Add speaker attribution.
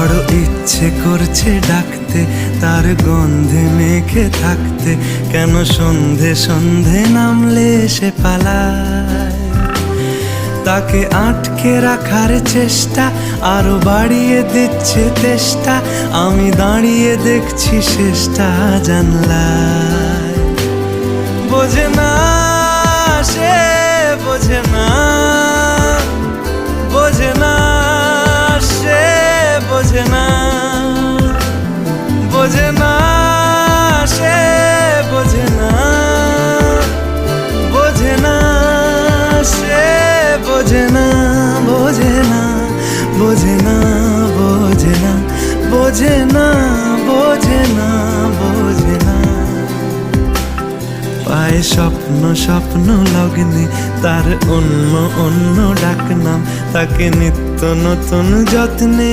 Speaker 1: বড় ইচ্ছে করছে ডাকতে, তার গন্ধে মেখে থাকতে, কেন সন্ধে সন্ধে নামলে সে পালায়। তাকে আটকে রাখার চেষ্টা আরো বাড়িয়ে দিচ্ছে তেষ্টা, আমি দাঁড়িয়ে দেখছি শেষটা জানলায়। বোঝে না সে, বোঝে না, বোঝে না সে, বোঝে না, বোঝে না সে, বোঝে না, বোঝে না সে, বোঝে না, বোঝে না, বোঝে না, বোঝে না, বোঝে না, বোঝে না, বোঝে না। পায় স্বপ্ন স্বপ্ন লগ্নে তার অন্য অন্য ডাকনাম, তাকে নিত্য নতুন যত্নে